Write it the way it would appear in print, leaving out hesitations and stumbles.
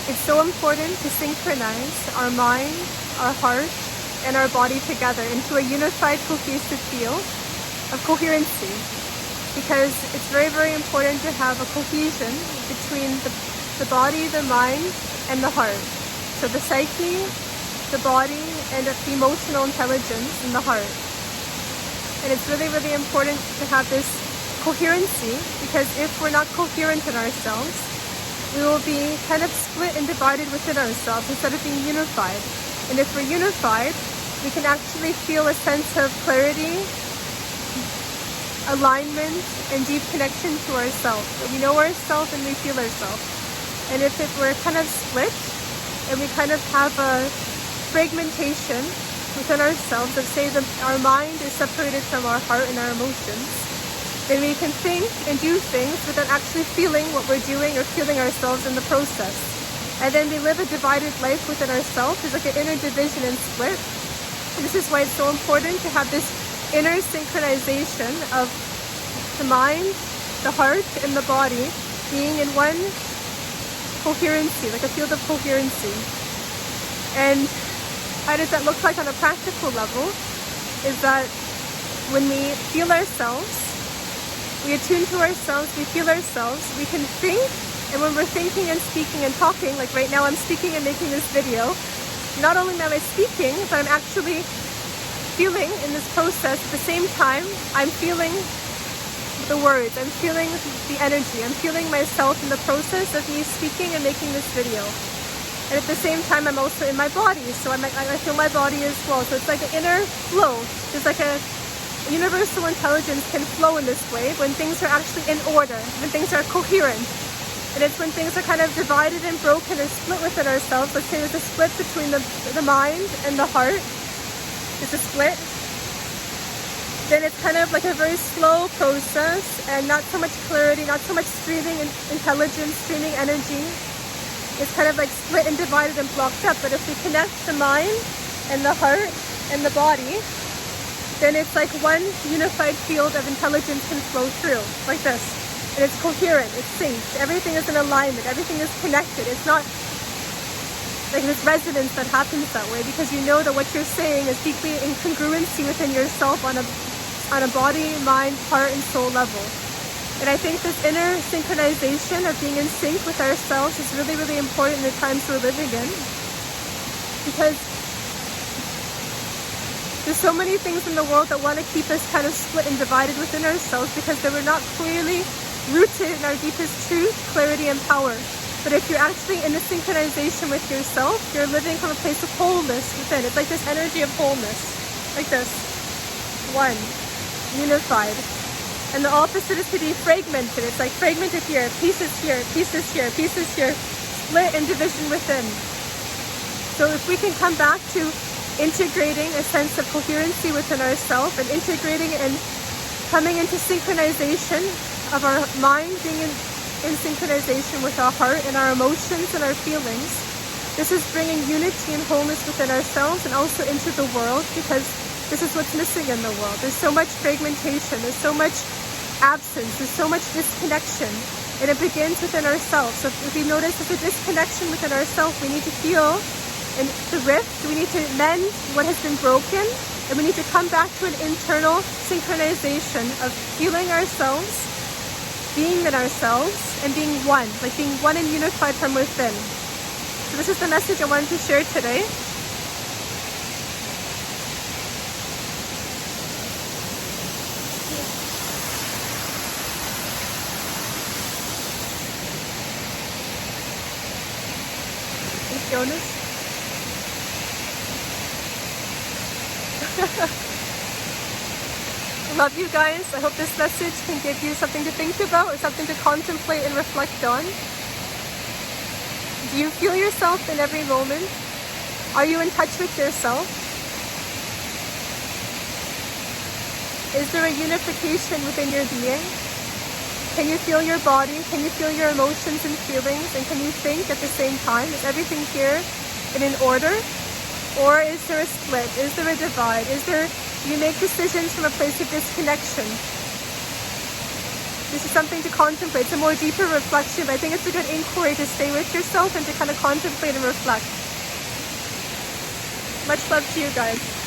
It's so important to synchronize our mind, our heart, and our body together into a unified, cohesive field of coherency. Because it's very, very important to have a cohesion between the body, the mind, and the heart. So the psyche, the body, and the emotional intelligence in the heart. And it's really, really important to have this coherency, because if we're not coherent in ourselves, we will be kind of split and divided within ourselves instead of being unified. And if we're unified, we can actually feel a sense of clarity, alignment, and deep connection to ourselves. So we know ourselves and we feel ourselves. And if we're kind of split and we kind of have a fragmentation within ourselves, let's say our mind is separated from our heart and our emotions, then we can think and do things without actually feeling what we're doing or feeling ourselves in the process. And then we live a divided life within ourselves. There's like an inner division and split. And this is why it's so important to have this inner synchronization of the mind, the heart, and the body being in one coherency, like a field of coherency. And how does that look like on a practical level? Is that when we feel ourselves, we attune to ourselves, we feel ourselves, we can think, and when we're thinking and speaking and talking, like right now I'm speaking and making this video, not only am I speaking, but I'm actually feeling in this process. At the same time, I'm feeling the words, I'm feeling the energy, I'm feeling myself in the process of me speaking and making this video. And at the same time, I'm also in my body, so I feel my body as well. So it's like an inner flow. There's like a universal intelligence can flow in this way when things are actually in order, when things are coherent. And it's when things are kind of divided and broken or split within ourselves. Let's say there's a split between the mind and the heart. There's a split. Then it's kind of like a very slow process and not so much clarity, not so much streaming intelligence, streaming energy. It's kind of like split and divided and blocked up. But if we connect the mind and the heart and the body, then it's like one unified field of intelligence can flow through, like this. And it's coherent, it's synced, everything is in alignment, everything is connected. It's not like this resonance that happens that way, because you know that what you're saying is deeply in congruency within yourself on a body, mind, heart, and soul level. And I think this inner synchronization of being in sync with ourselves is really, really important in the times we're living in, because there's so many things in the world that want to keep us kind of split and divided within ourselves because they were not clearly rooted in our deepest truth, clarity, and power. But if you're actually in a synchronization with yourself, you're living from a place of wholeness within. It's like this energy of wholeness, like this. One, unified. And the opposite is to be fragmented. It's like fragmented here, pieces here, pieces here, pieces here, split and division within. So if we can come back to integrating a sense of coherency within ourselves and integrating and coming into synchronization of our mind, being in synchronization with our heart and our emotions and our feelings, this is bringing unity and wholeness within ourselves and also into the world, because this is what's missing in the world. There's so much fragmentation, there's so much absence, there's so much disconnection, and it begins within ourselves. So if we notice there's a disconnection within ourselves, we need to feel and the rift, we need to mend what has been broken, and we need to come back to an internal synchronization of feeling ourselves, being in ourselves, and being one, like being one and unified from within. So this is the message I wanted to share today. Thanks, Jonas. Love you guys. I hope this message can give you something to think about or something to contemplate and reflect on. Do you feel yourself in every moment? Are you in touch with yourself? Is there a unification within your being? Can you feel your body? Can you feel your emotions and feelings? And can you think at the same time? Is everything here in an order? Or is there a split? Is there a divide? Do you make decisions from a place of disconnection? This is something to contemplate. It's a more deeper reflection. I think it's a good inquiry to stay with yourself and to kind of contemplate and reflect. Much love to you guys.